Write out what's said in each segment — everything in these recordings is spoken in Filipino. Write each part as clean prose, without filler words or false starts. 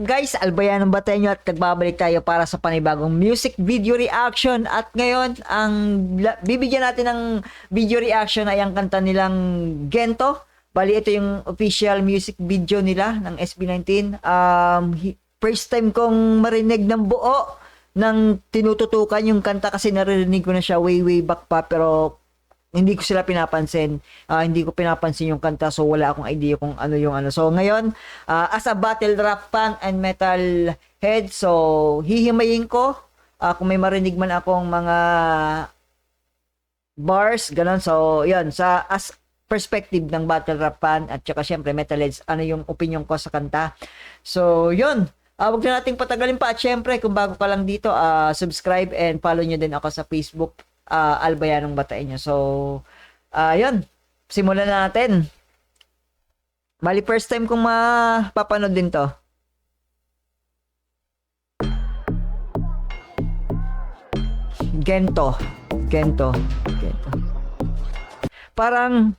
guys, Albayan ng Batenyo at nagbabalik tayo para sa panibagong music video reaction. At ngayon, ang bibigyan natin ng video reaction ay ang kanta nilang Gento. Bali, ito yung official music video nila ng SB19. First time kong marinig ng buo ng tinututukan yung kanta kasi naririnig ko na siya way back pa, pero hindi ko sila pinapansin. Hindi ko pinapansin yung kanta, so wala akong idea kung ano yung ano. So ngayon, as a battle rap fan and metal head, so hihimayin ko kung may marinig man akong mga bars, ganun. So yun, sa as perspective ng battle rap fan at saka syempre metal heads, ano yung opinion ko sa kanta. So yun, wag na nating patagalin pa. At syempre, kung bago ka lang dito, subscribe and follow nyo din ako sa Facebook, Albayanong Batenyo. So, yun. Simulan na natin. Mali, first time kong mapapanood din to. Gento. Parang,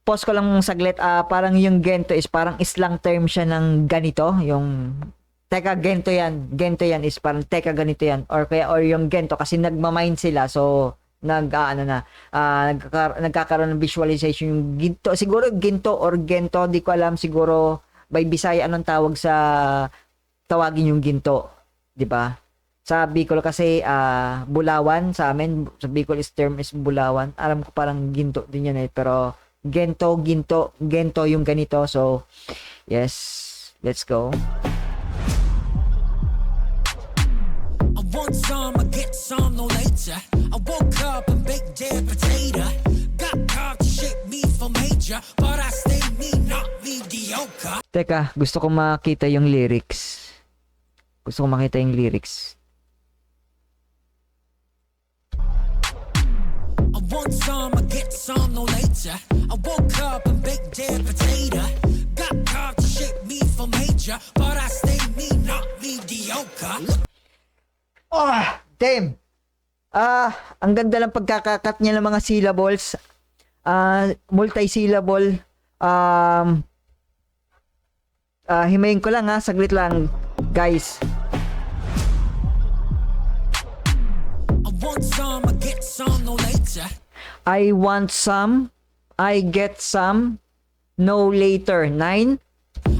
pause ko lang saglit. Parang yung Gento is parang slang term siya ng ganito. Yung teka, Gento yan is parang teka, ganito yan, or yung Gento kasi nagmamind sila, so nagkakaroon ng visualization yung ginto, siguro ginto or Gento, di ko alam, siguro by Bisaya anong tawag sa tawagin yung ginto, di ba? Sa Bicol kasi Bulawan, sa amin sa Bicol is term is Bulawan, alam ko parang ginto din yan pero Gento yung ganito. So yes, let's go. Want some, I get some, no later. I woke up and baked their potato. Got caught to shake me for major, but I stay me, not mediocre. Teka, gusto ko makita yung lyrics. I want some, I get some, no later. I woke up and baked their potato. Got caught to shake me for major, but I stay me, not mediocre. Damn. Ang ganda ng pagkakakat niya ng mga syllables. Multi-syllable. Himayin ko lang saglit lang, guys. I want some, I get some, no later. I want some, I get some, no later. 9. I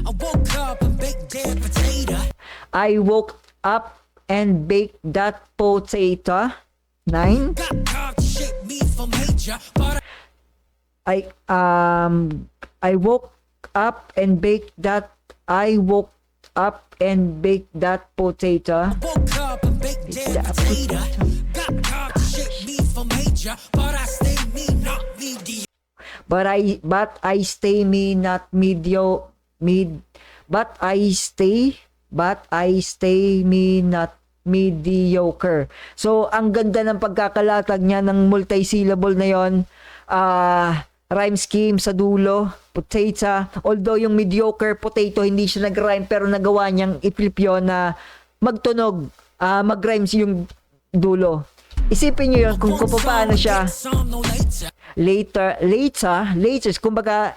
woke up and baked their potato. I woke up and bake that potato. 9. I woke up and baked that. I woke up and baked that potato. But I stay me not medio mid. But I stay me not mediocre. So, ang ganda ng pagkakalatag niya ng multi-syllable na yon. Rhyme scheme sa dulo, potato. Although yung mediocre potato, hindi siya nag-rhyme, pero nagawa niyang i-flip yun na magtunog, mag-rhymes yung dulo. Isipin niyo yun kung paano siya. Later, kumbaga,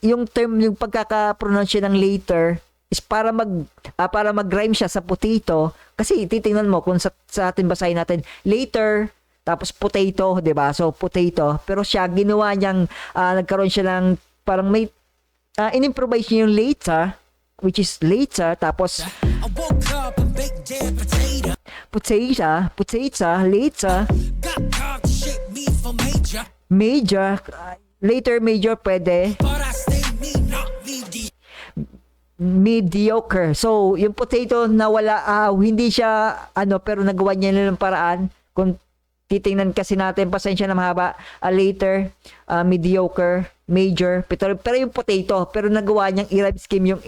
yung term, yung pagkaka-pronounce ng later, is para mag-rhyme siya sa potato, kasi titingnan mo kung sa atin basahin natin later tapos potato, 'di ba? So potato, pero siya ginawa niyang nagkaroon siya ng parang may in-improvise niya yung later, which is later, tapos potato, later, major, later major pwede, mediocre. So, yung potato na wala, hindi siya, pero nagawa niya ng paraan. Kung titingnan kasi natin, pasensya na mahaba, later, mediocre, major, pero yung potato, pero nagawa niyang i-rhyme scheme, yung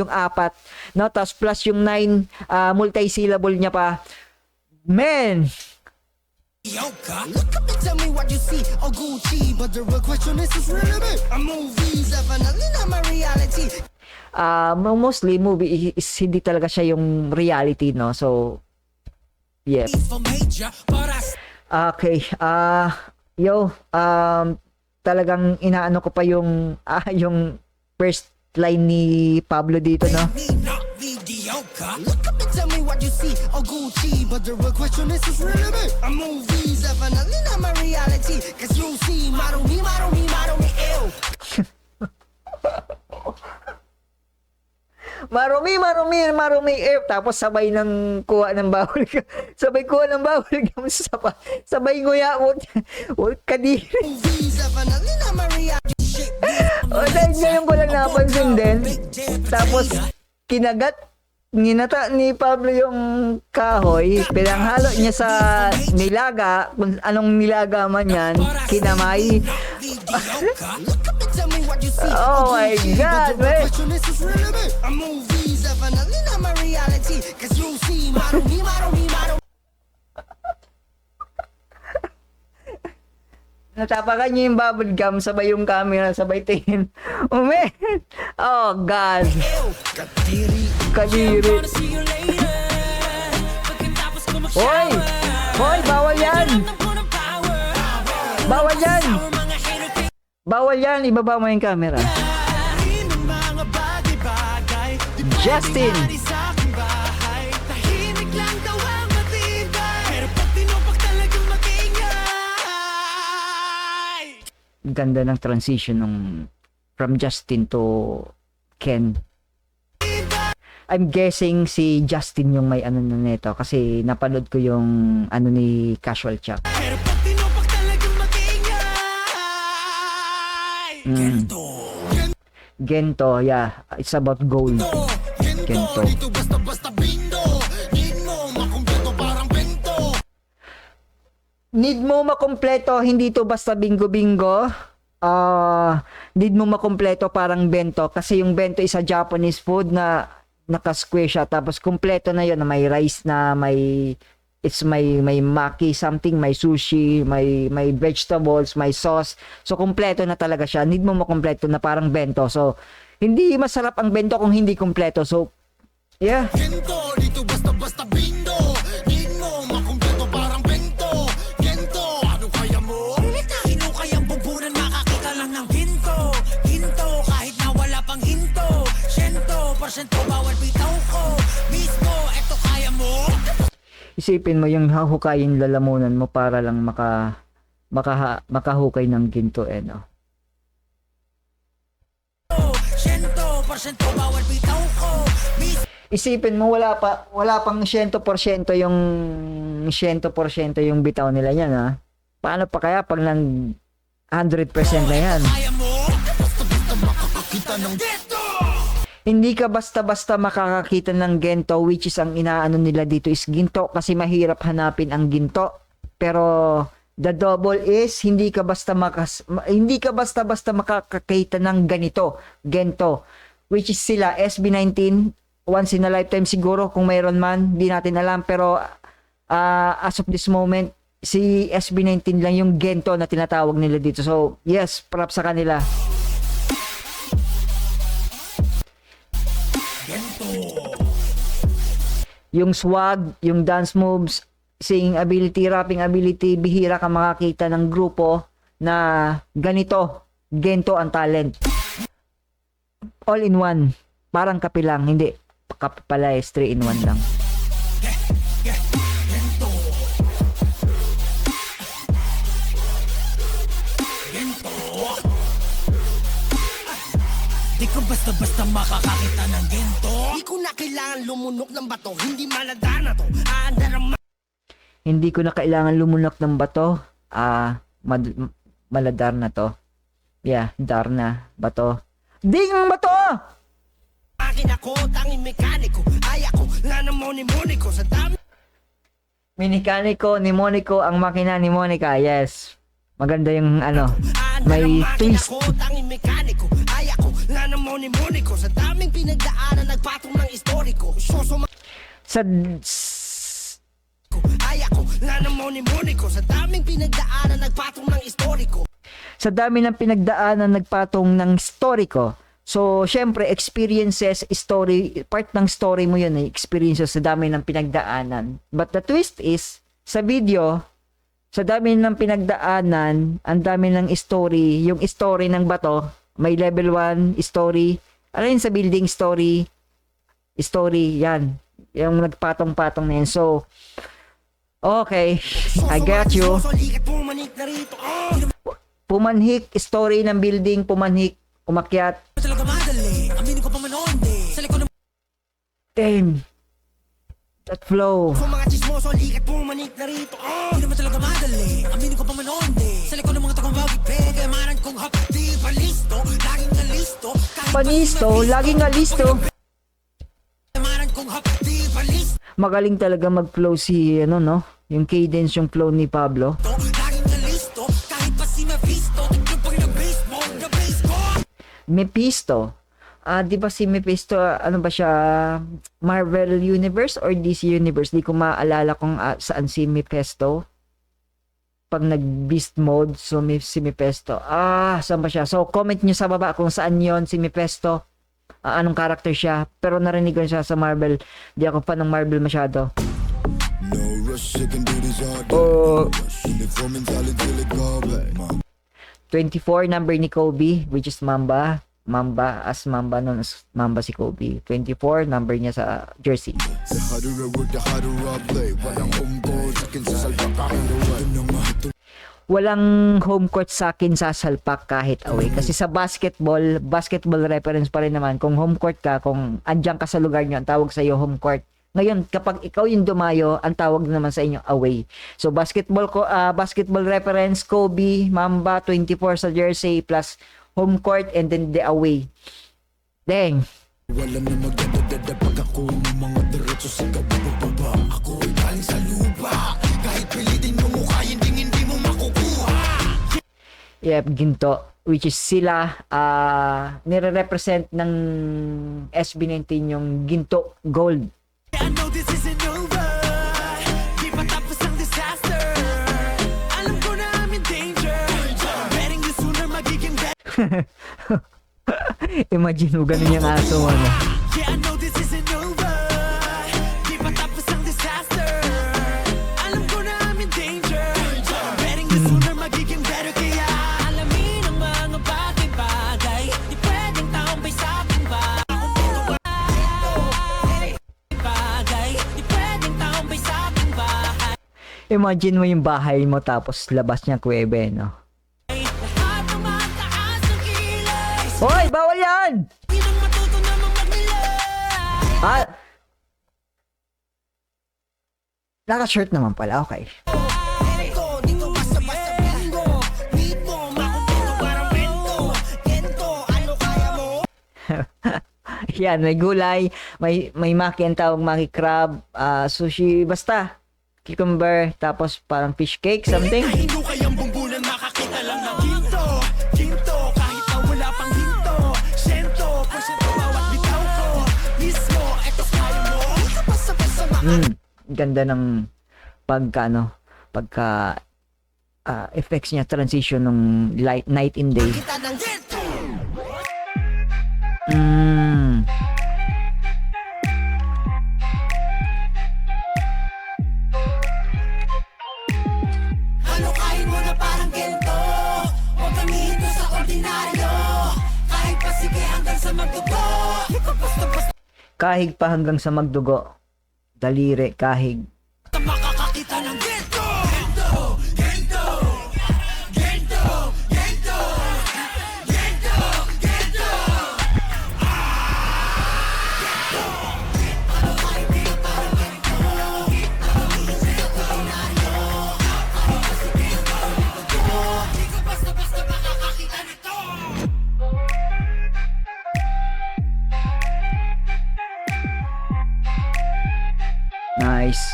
4, no? Tapos plus yung 9, multi-syllable niya pa. Man! Look up and tell me what you see, oh Gucci, but the real question is relevant. A movie's definitely not my reality. Mostly movie is hindi talaga siya yung reality, no? So yeah. Okay. Talagang inaano ko pa yung first line ni Pablo dito, no? mediocre. Look up and tell me what you see, oh Gucci. But the real question is who's really me? A movies, definitely not my reality. Cause you see, model me, ew. Marumi, tapos sabay ng kuha ng bawal sabay kuha ng bawal sabay nguya mo kadiri. Movies, definitely not my reality. Shit, Dahil ngayon ko lang napansin din, tapos ninata ni Pablo yung kahoy, pinanghalo niya sa nilaga, kung anong nilaga man yan, kinamay. Oh my God, man. Natapakan niya yung bubble gum, sabay yung camera, sabay tingin. Oh man! Oh God! Kadiri! Hoy! Hoy! Bawal yan! Bawal yan! Bawal yan! Ibaba mo yung camera. Justin! Ganda ng transition from Justin to Ken. I'm guessing si Justin yung may ano na nito kasi napanood ko yung ano ni Casual Chuck. Gento, yeah. It's about gold. Gento. Need mo makompleto, hindi to basta bingo-bingo. Need mo makompleto parang bento kasi yung bento is a Japanese food na naka-square siya tapos kompleto na yon na may rice na may maki something, may sushi, may vegetables, may sauce. So kompleto na talaga siya. Need mo makompleto na parang bento. So hindi masarap ang bento kung hindi kompleto. So yeah. Gento, dito basta bingo. Need mo makumpleto parang bento. Gento, ano kaya mo? Sino kayang bubunan makakita lang ng ginto? Ginto, kahit na wala pang hinto. 100% bawal bitaw ko. Mismo, eto kaya mo? Isipin mo yung hahukayin lalamunan mo para lang makahukay ng ginto no. 100% bawal bitaw ko. Isipin mo wala pang 100% yung 100% yung bitaw nila yan ha. Paano pa kaya pag ng 100% na yan? Kaya mo? Basta makakakita ng ginto. Hindi ka basta-basta makakakita ng ginto, which is ang inaano nila dito is ginto kasi mahirap hanapin ang ginto. Pero the double is hindi ka basta-basta makakakita ng ginto, which is sila SB19 once in a lifetime siguro kung mayroon man, hindi natin alam pero as of this moment si SB19 lang yung ginto na tinatawag nila dito. So, yes, props sa kanila. Yung swag, yung dance moves, singing ability, rapping ability, bihira ka makakita ng grupo na ganito, gento ang talent. All in one. Parang kape lang, hindi. Kape pala is 3 in 1 lang. Di ko basta-basta makakakita ng ginto. Di ko na kailangan lumunok ng bato. Hindi maladar na to. Aandar ang Hindi ko na kailangan lumunok ng bato. Maladar na to. Yeah, dar na. Bato. Ding bato! akin ako, tanging mekaniko. Ay ako, nanamoni-moni ko sa dami. Minikaniko ni Monico ang makina ni Monica. Yes. Maganda yung ano. May twist. Tanging mekaniko. Ay ako, nanamoni-moni ko sa daming pinagdaanan nagpatong ng istoriko. Sa ay ako, nanamoni-moni ko sa daming pinagdaanan nagpatong ng istoriko. Sa dami ng pinagdaanan nagpatong ng story ko. So, syempre, experiences, story, part ng story mo yun, experiences sa dami ng pinagdaanan. But the twist is, sa video, sa dami ng pinagdaanan, ang dami ng story, yung story ng bato, may level 1 story, alin sa building story, story yan. Yung nagpatong-patong na yan. So, okay. I got you. Pumanhik, story ng building, pumanhik, umakyat. Damn. That flow. Mga chismoso, likat pumanik na rito. Hindi naman talaga madali. Aminin ko pa man onde. Sa likod ng mga takong bagi pege. Maran kong hapdi palisto. Laging nalisto. Panisto, laging alisto. Maran kong hapdi palisto. Magaling talaga mag-flow si, ano, no? Yung cadence, yung flow ni Pablo. Laging nalisto. Kahit pa si Mephisto. Tignan pag nag-base mo. Na-base ko. Mephisto. Di ba si Mephisto, ano ba siya, Marvel Universe or DC Universe? Di ko maalala kung saan si Mephisto. Pag nag-beast mode, so si Mephisto. Saan ba siya? So, comment nyo sa baba kung saan yon si Mephisto. Anong character siya. Pero narinig ko siya sa Marvel. Di ako fan ng Marvel masyado. Oh, 24 number ni Kobe, which is Mamba. Mamba noon as Mamba si Kobe. 24 number niya sa jersey. Walang home court sa akin sa salpak kahit away. Kasi sa basketball reference pa rin naman. Kung home court ka, kung andyan ka sa lugar nyo, ang tawag sa iyo home court. Ngayon, kapag ikaw yung dumayo, ang tawag naman sa inyo away. So basketball reference, Kobe, Mamba, 24 sa jersey plus home court and then the away. Dang. Wala na magdadadada pag ako ng mga diretso sa kabababa. Ako ay galing sa lupa. Kahit pilitin mo mukha, hindi mo makukuha. Yep, ginto. Which is sila, nire-represent ng SB19 yung ginto gold. I know this isn't over. Di pa tapos ang disaster. Alam ko na I'm in danger. Betting you sooner magiging better. Imagine mo ganun yung aso mo, no? Yeah, I know this isn't over. Di pa tapos ang disaster. Alam ko na I'm in danger. Betting you sooner magiging better. Kaya alamin ang mga bagay-bagay. Di pwedeng tambay sa akin ba? Bagay. Di pwedeng tambay sa akin ba? Imagine mo yung bahay mo tapos labas niya kuwebe, no? Lahat ng mataas ng kilay. Hoy, bawal yan! Di nang matuto namang magnilay. Naka-shirt naman pala, okay. Dito basta-basta bingo. Dito makukulo parang bento. Gento, ano kaya mo? Yan, may gulay, may maki ang tawag, maki crab, sushi, basta. Cucumber, tapos parang fish cake, something. Hindi kayang bumbunan makakita lang ng ginto. Ginto, kahit na wala pang hinto. Sento, porsyento bawat bitaw ko. Mismo, eto kaya mo. Basta-basta Ganda ng pagka effects niya, transition ng night and day. makakita ng ginto. Halukain mo na parang ginto. Huwag kang hihinto sa ordinaryo. Kahit pasige hanggang sa magdugo. Basta-basta Kahig pa hanggang sa magdugo. Daliri, kahig. makakakita ng ginto. Ginto, ginto, ginto, ginto, ginto, ginto. Basta-basta makakakita nito. Nice.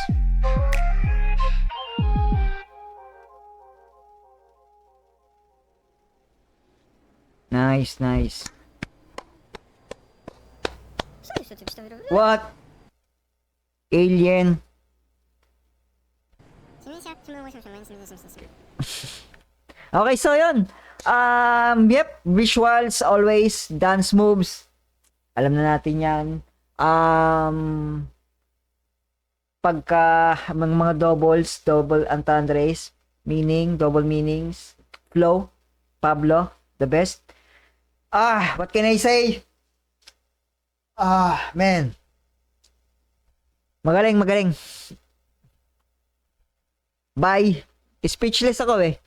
Nice. What? Alien. Okay, so yun. Yep, visuals, always, dance moves. Alam na natin yan. Pagka mga double entendres, meaning, double meanings, flow, Pablo, the best. What can I say? Man. Magaling, magaling. Bye. Speechless ako eh.